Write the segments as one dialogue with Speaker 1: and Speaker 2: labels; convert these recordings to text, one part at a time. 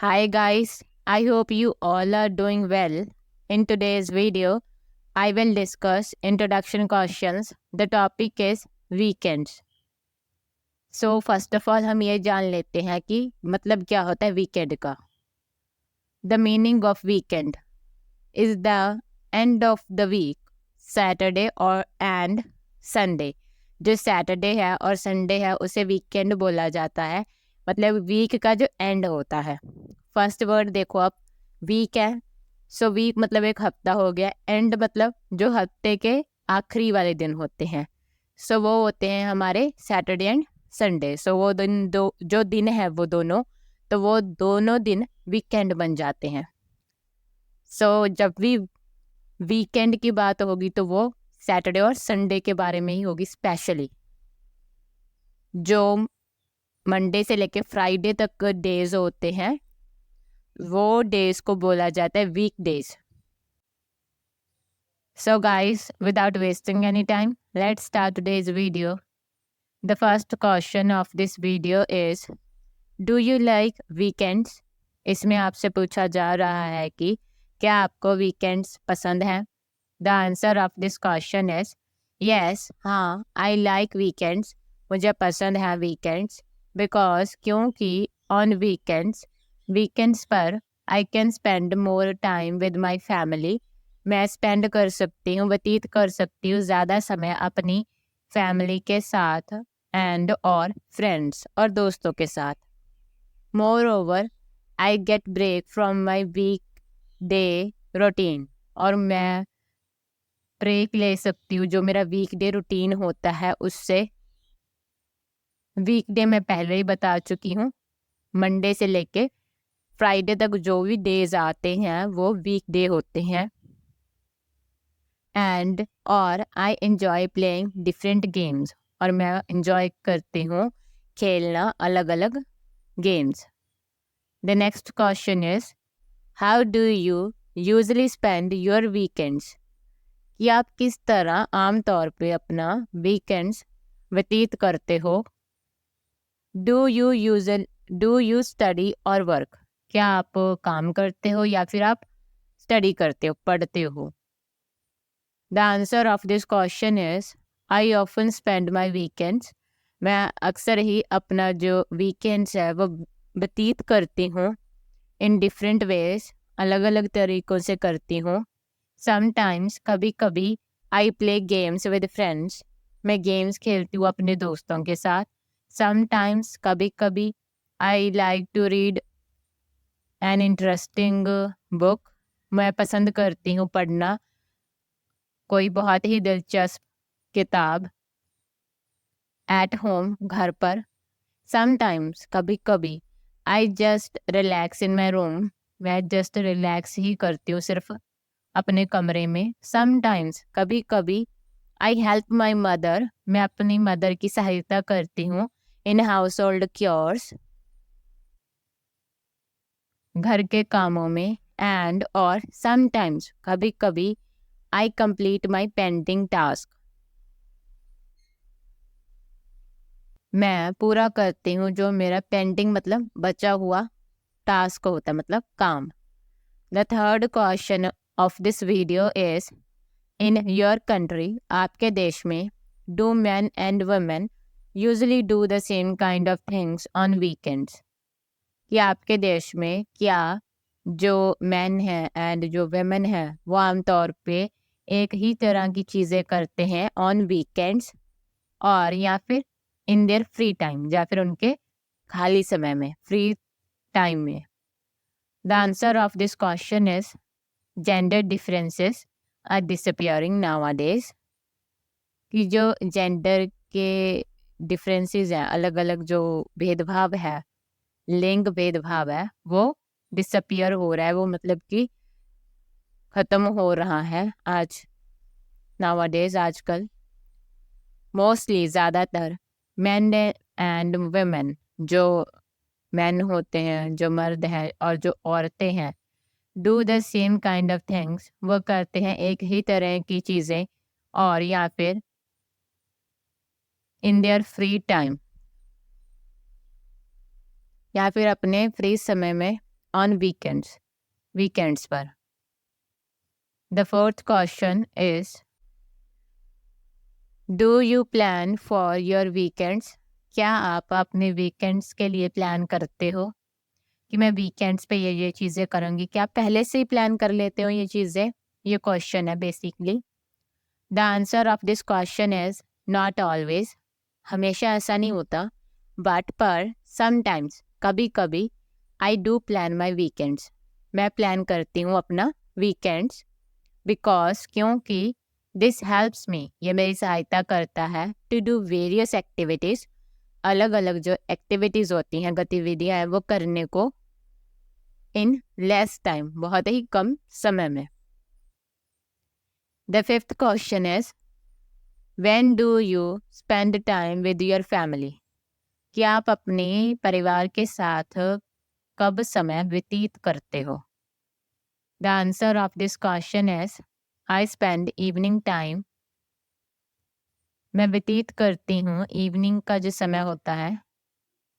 Speaker 1: Hi guys, I hope you all are doing well. In today's video, I will discuss introduction questions. The topic is weekends. So first of all हम ये जान लेते हैं कि मतलब क्या होता है वीकेंड का. The meaning of weekend is the end of the week, Saturday or and Sunday. जो सैटरडे है और संडे है उसे वीकेंड बोला जाता है. मतलब वीक का जो एंड होता है. फर्स्ट वर्ड देखो आप, वीक है. सो वीक मतलब एक हफ्ता हो गया. एंड मतलब जो हफ्ते के आखिरी वाले दिन होते हैं. सो वो होते हैं हमारे सैटरडे एंड संडे. सो वो दिन दो जो दिन है वो दोनों, तो वो दोनों दिन वीकेंड बन जाते हैं. सो जब भी वीकेंड की बात होगी तो वो सैटरडे और संडे के बारे में ही होगी. स्पेशली जो मंडे से लेके फ्राइडे तक डेज होते हैं वो डेज को बोला जाता है weekdays. So guys, without wasting any time, let's start today's video. The first question of this video is, do you like weekends? इसमें आपसे पूछा जा रहा है कि क्या आपको weekends पसंद हैं? The answer of this question is yes, हाँ, I like weekends. मुझे पसंद है weekends because क्योंकि on weekends पर I can spend more time with my family. मैं स्पेंड कर सकती हूँ, व्यतीत कर सकती हूँ ज़्यादा समय अपनी फैमिली के साथ एंड और फ्रेंड्स और दोस्तों के साथ. Moreover I get break from my weekday routine. और मैं ब्रेक ले सकती हूँ जो मेरा वीक डे रूटीन होता है उससे. वीक डे मैं पहले ही बता चुकी हूँ. मंडे से लेके फ्राइडे तक जो भी डेज आते हैं वो वीक डे होते हैं. एंड और I enjoy playing different games. और मैं एंजॉय करती हूँ खेलना अलग अलग games. The next question is, how do you usually spend your weekends? कि आप किस तरह आम तौर पे अपना वीकेंड्स व्यतीत करते हो. डू यू स्टडी और वर्क? क्या आप काम करते हो या फिर आप स्टडी करते हो, पढ़ते हो? The answer of this question is I often spend my weekends. मैं अक्सर ही अपना जो वीकेंड्स है वो व्यतीत करती हूँ इन डिफरेंट वेज, अलग अलग तरीक़ों से करती हूँ. समटाइम्स कभी कभी I play games with friends. मैं गेम्स खेलती हूँ अपने दोस्तों के साथ. समटाइम्स कभी कभी I like to read an interesting book. मैं पसंद करती हूँ पढ़ना कोई बहुत ही दिलचस्प किताब एट होम, घर पर. समटाइम्स कभी कभी I just relax in my room. मैं जस्ट रिलैक्स ही करती हूँ सिर्फ अपने कमरे में. समटाइम्स कभी कभी आई हेल्प माई मदर. मैं अपनी मदर की सहायता करती हूँ इन हाउस होल्ड क्योर्स, घर के कामों में. एंड और समटाइम्स कभी कभी आई कंप्लीट माई पेंडिंग टास्क. मैं पूरा करती हूँ जो मेरा पेंडिंग मतलब बचा हुआ टास्क होता है, मतलब काम. The third question of this video is, in your country, आपके देश में, do man and women usually do the same kind of things on weekends? कि आपके देश में क्या जो मैन है एंड जो वेमेन है वो आमतौर पे एक ही तरह की चीज़ें करते हैं ऑन वीकेंड्स और या फिर इन देयर फ्री टाइम, या फिर उनके खाली समय में, फ्री टाइम में? The answer of this question is gender differences are disappearing nowadays. कि जो जेंडर के डिफरेंसेस हैं, अलग अलग जो भेदभाव है, लिंग भेदभाव है, वो डिसअपियर हो रहा है. वो मतलब कि ख़त्म हो रहा है आज, नाउअडेज, आजकल. मोस्टली ज़्यादातर मैन एंड वुमेन, जो मैन होते हैं, जो मर्द हैं और जो औरतें हैं, do the same kind of things, वो करते हैं एक ही तरह की चीज़ें और या फिर इन देयर फ्री टाइम, या फिर अपने फ्री समय में ऑन वीकेंड्स पर। The fourth question is do you plan for your weekends? क्या आप अपने वीकेंड्स के लिए प्लान करते हो कि मैं वीकेंड्स पे ये चीज़ें करूँगी? क्या आप पहले से ही प्लान कर लेते हो ये चीज़ें? ये क्वेश्चन है basically. The answer of this question is not always. हमेशा ऐसा नहीं होता, बट पर समटाइम्स, कभी कभी, I do plan my weekends. मैं प्लान करती हूँ अपना वीकेंड्स बिकॉज क्योंकि दिस हेल्प्स मी, ये मेरी सहायता करता है टू डू वेरियस एक्टिविटीज़, अलग अलग जो एक्टिविटीज़ होती हैं, गतिविधियाँ हैं, वो करने को इन लेस टाइम, बहुत ही कम समय में। The fifth question is when do you spend time with your family? क्या आप अपने परिवार के साथ कब समय व्यतीत करते हो? The answer of this question is I spend evening time. मैं व्यतीत करती हूँ इवनिंग का जो समय होता है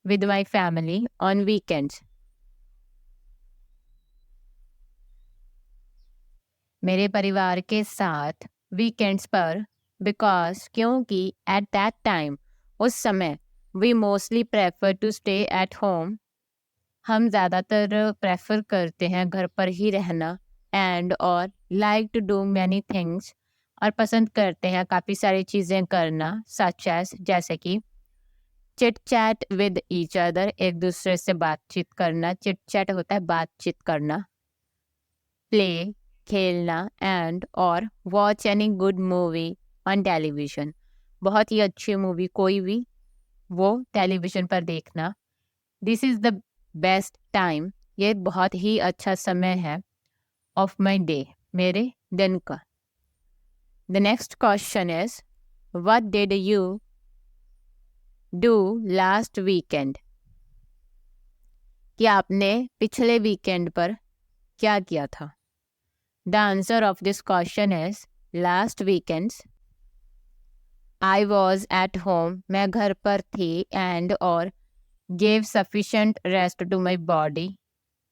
Speaker 1: with my family on weekends, मेरे परिवार के साथ वीकेंड्स पर, बिकॉज क्योंकि एट दैट टाइम, उस समय, we mostly prefer to stay at home, हम ज़्यादातर प्रेफर करते हैं घर पर ही रहना, एंड और like to do many things, और पसंद करते हैं काफ़ी सारी चीज़ें करना, सच एज, जैसे कि chit chat with each other, एक दूसरे से बातचीत करना, चिट चैट होता है बातचीत करना, प्ले, खेलना, एंड और watch any good movie on television, बहुत ही अच्छी मूवी कोई भी वो टेलीविज़न पर देखना। This is the best time, ये बहुत ही अच्छा समय है ऑफ माई डे, मेरे दिन का। The next question is what did you do last weekend? कि आपने पिछले वीकेंड पर क्या किया था? The answer of this question is last weekends I was at home, मैं घर पर थी, एंड और gave sufficient rest to my body,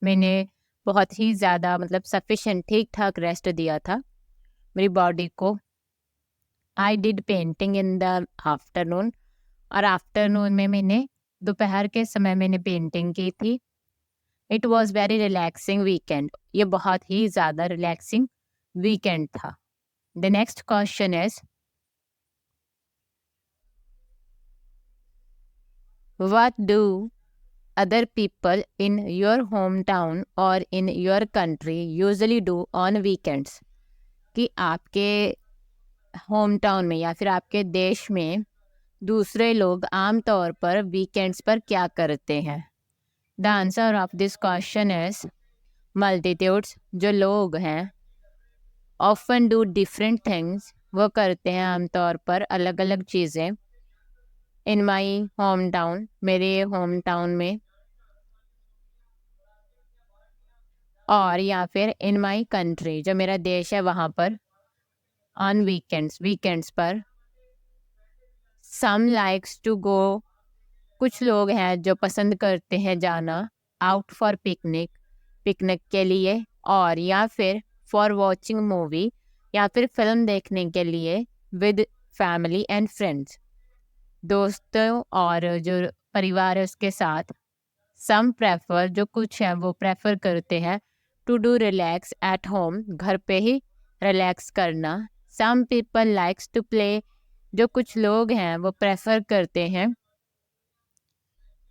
Speaker 1: मैंने बहुत ही ज़्यादा मतलब सफिशेंट, ठीक ठाक रेस्ट दिया था मेरी बॉडी को। I did painting in the afternoon, और आफ्टरनून में मैंने, दोपहर के समय मैंने पेंटिंग की थी। It was very relaxing weekend, ये बहुत ही ज़्यादा रिलैक्सिंग वीकेंड था। The next question is what do other people in your hometown or in your country usually do on weekends? कि आपके होम टाउन में या फिर आपके देश में दूसरे लोग आम तौर पर वीकेंड्स पर क्या करते हैं? The answer of this question is multitudes, जो लोग हैं, ऑफन डू डिफरेंट थिंग्स, वो करते हैं आमतौर पर अलग अलग चीज़ें, इन माई होम टाउन, मेरे होम टाउन में, और या फिर इन माई कंट्री, जो मेरा देश है वहाँ पर, ऑन वीकेंड्स पर। सम लाइक्स टू गो, कुछ लोग हैं जो पसंद करते हैं जाना आउट फॉर पिकनिक के लिए, और या फिर फॉर वॉचिंग मूवी, या फिर फिल्म देखने के लिए विद फैमिली एंड फ्रेंड्स, दोस्तों और जो परिवार है उसके साथ। सम प्रेफर, जो कुछ हैं वो प्रेफर करते हैं to do relax at home, घर पे ही रिलैक्स करना। Some people likes to play, जो कुछ लोग हैं वो प्रेफर करते हैं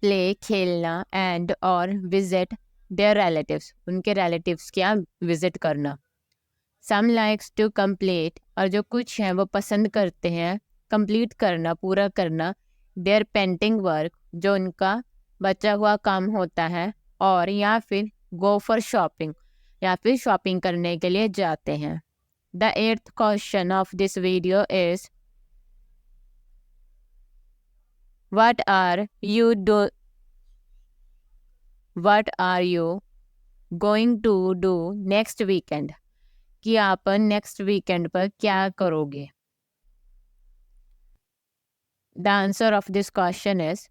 Speaker 1: प्ले, खेलना, एंड और विजिट देयर रिलेटिव्स, उनके रिलेटिव्स के यहाँ विजिट करना। सम लाइक्स टू कंप्लीट, और जो कुछ हैं वो पसंद करते हैं कंप्लीट करना, पूरा करना, देयर पेंटिंग वर्क, जो उनका बचा हुआ काम होता है, और या फिर गो फॉर शॉपिंग, या फिर शॉपिंग करने के लिए जाते हैं। The eighth question of this video is what are you going to do next weekend? कि आप नेक्स्ट वीकेंड पर क्या करोगे? The answer of this question is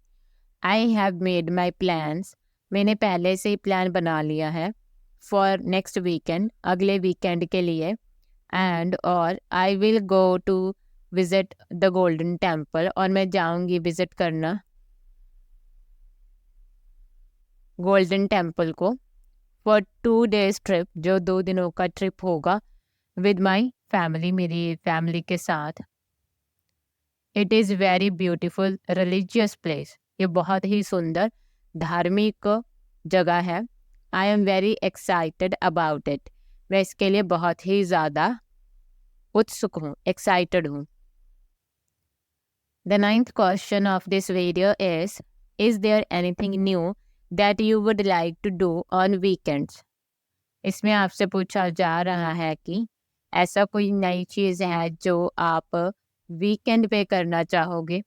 Speaker 1: I have made my plans मैंने पहले से ही प्लान बना लिया है फॉर नेक्स्ट वीकेंड, अगले वीकेंड के लिए। एंड और I will go to visit the Golden Temple, और मैं जाऊंगी विजिट करना गोल्डन टेम्पल को फॉर 2 days ट्रिप, जो 2 दिनों का ट्रिप होगा, विद माई फैमिली, मेरी फैमिली के साथ। It is very beautiful religious place, ये बहुत ही सुंदर धार्मिक जगह है। I am very excited about it, मैं इसके लिए बहुत ही ज़्यादा उत्सुक हूँ, एक्साइटेड हूँ। The 9th question of this video is there anything new that you would like to do on weekends? इसमें आपसे पूछा जा रहा है कि ऐसा कोई नई चीज़ है जो आप वीकेंड पे करना चाहोगे।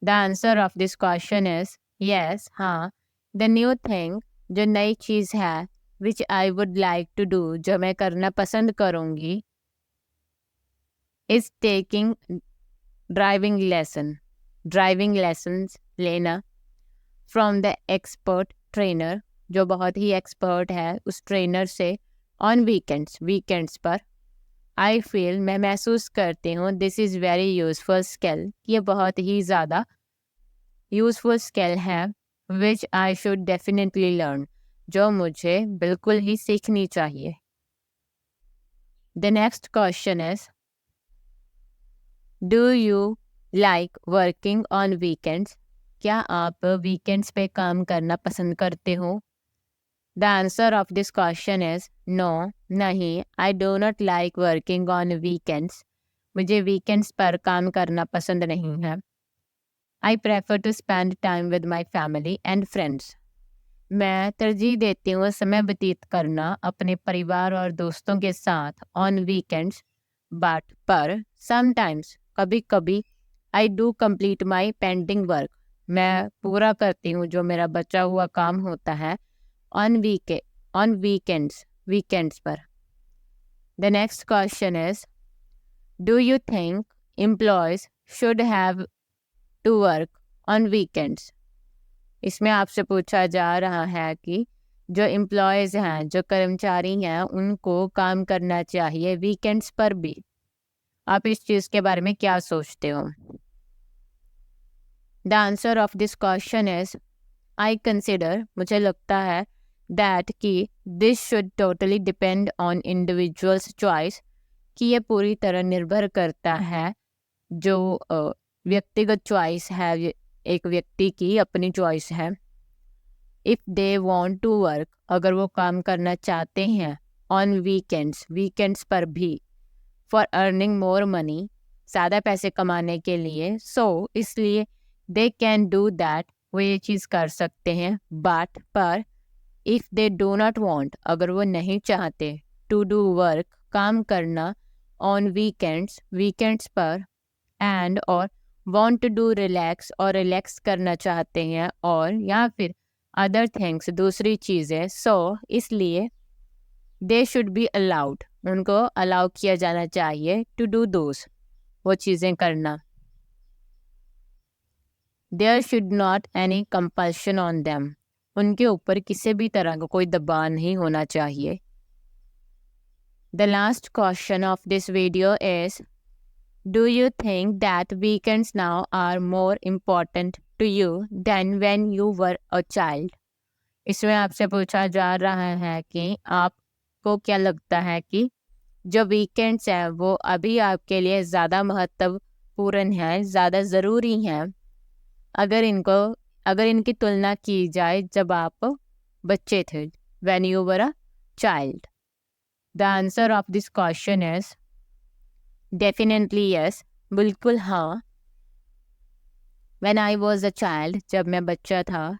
Speaker 1: The answer of this question is yes, हाँ। द न्यू थिंग, जो नई चीज़ है, which I would like to do, जो मैं करना पसंद करूँगी, इज टेकिंग ड्राइविंग लेसन्स लेना फ्रॉम द एक्सपर्ट ट्रेनर, जो बहुत ही एक्सपर्ट है, उस ट्रेनर से ऑन वीकेंड्स पर। आई फील, मैं महसूस करती हूँ, this is very useful skill, ये बहुत ही ज़्यादा यूजफुल स्किल है, which I should definitely learn, जो मुझे बिल्कुल ही सीखनी चाहिए। The next question is do you like working on weekends? क्या आप वीकेंड्स पे काम करना पसंद करते हो? The answer of this question is no, नहीं। I do not like working on weekends, मुझे वीकेंड्स पर काम करना पसंद नहीं है। I prefer to spend time with my family and friends, मैं तरजीह देती हूँ समय व्यतीत करना अपने परिवार और दोस्तों के साथ ऑन वीकेंड्स। पर समटाइम्स, कभी कभी, I do complete my pending work, मैं पूरा करती हूँ जो मेरा बचा हुआ काम होता है ऑन वीकेंड्स पर। The next question is do you think employees should have to work on weekends? इसमें आपसे पूछा जा रहा है कि जो एम्प्लॉयज़ हैं, जो कर्मचारी हैं, उनको काम करना चाहिए वीकेंड्स पर भी। आप इस चीज़ के बारे में क्या सोचते हो? The answer of this question is I consider, मुझे लगता है, दैट कि this should totally depend on individuals choice, कि ये पूरी तरह निर्भर करता है, जो व्यक्तिगत चॉइस है, एक व्यक्ति की अपनी चॉइस है। If they want to work, अगर वो काम करना चाहते हैं ऑन वीकेंड्स पर भी, फॉर अर्निंग मोर मनी, ज़्यादा पैसे कमाने के लिए, सो इसलिए दे कैन डू दैट, वो ये चीज़ कर सकते हैं। पर if they do not want, अगर वो नहीं चाहते, टू डू वर्क, काम करना ऑन वीकेंड्स पर, एंड और वॉन्ट टू डू रिलैक्स, और रिलैक्स करना चाहते हैं, और या फिर अदर थिंग्स, दूसरी चीज़ें, सो इसलिए दे शुड बी अलाउड, उनको अलाउ किया जाना चाहिए टू डू दोस, वो चीज़ें करना। There should not any compulsion on them, उनके ऊपर किसी भी तरह का कोई दबाव नहीं होना चाहिए। The last question of this video is do you think that weekends now are more important to you than when you were a child? इसमें आपसे पूछा जा रहा है कि आपको क्या लगता है कि जो वीकेंड्स हैं वो अभी आपके लिए ज़्यादा महत्वपूर्ण हैं, ज़्यादा ज़रूरी हैं, अगर इनकी तुलना की जाए जब आप बच्चे थे, when you were a child. The answer of this question is definitely yes, बिल्कुल हाँ। When I was a child, जब मैं बच्चा था,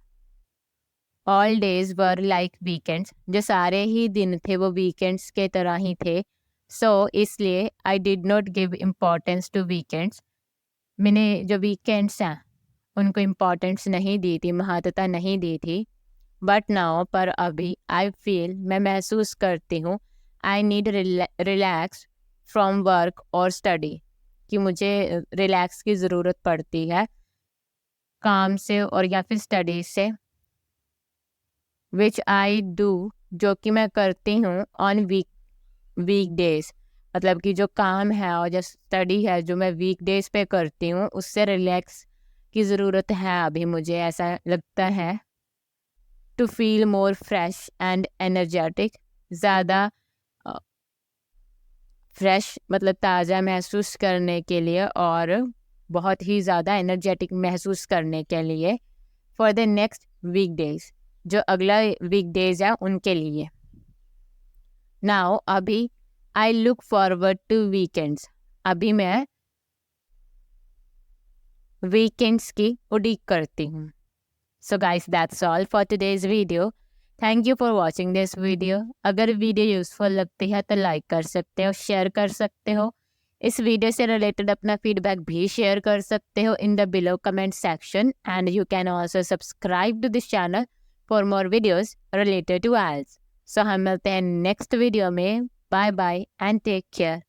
Speaker 1: all days were like weekends, जो सारे ही दिन थे वो वीकेंड्स के तरह ही थे। सो इसलिए I did not give importance to weekends, मैंने जो वीकेंड्स हैं उनको इम्पोर्टेंस नहीं दी थी, महत्वता नहीं दी थी। बट नाउ, पर अभी, आई फील, मैं महसूस करती हूँ, I need relax from work और स्टडी, कि मुझे रिलैक्स की ज़रूरत पड़ती है काम से और या फिर स्टडी से। विच आई डू, जो कि मैं करती हूँ ऑन वीकडेज, मतलब कि जो काम है और जो स्टडी है जो मैं वीकडेज पे करती हूँ उससे रिलैक्स की ज़रूरत है अभी, मुझे ऐसा लगता है। To feel more fresh and energetic, ज़्यादा फ्रेश मतलब ताज़ा महसूस करने के लिए और बहुत ही ज़्यादा एनर्जेटिक महसूस करने के लिए। फॉर द नेक्स्ट वीकडेज, जो अगला वीकडेज है उनके लिए। नाउ अभी I look forward to weekends, अभी मैं वीकेंड्स की उड़ीक करती हूँ। So guys that's all for today's video. Thank you for watching this video. अगर वीडियो यूजफुल लगती है तो लाइक कर सकते हो, शेयर कर सकते हो। इस वीडियो से रिलेटेड अपना फीडबैक भी शेयर कर सकते हो in the below comment section, and you can also subscribe to this channel for more videos related to IELTS। So हम मिलते हैं नेक्स्ट वीडियो में। Bye bye and take care.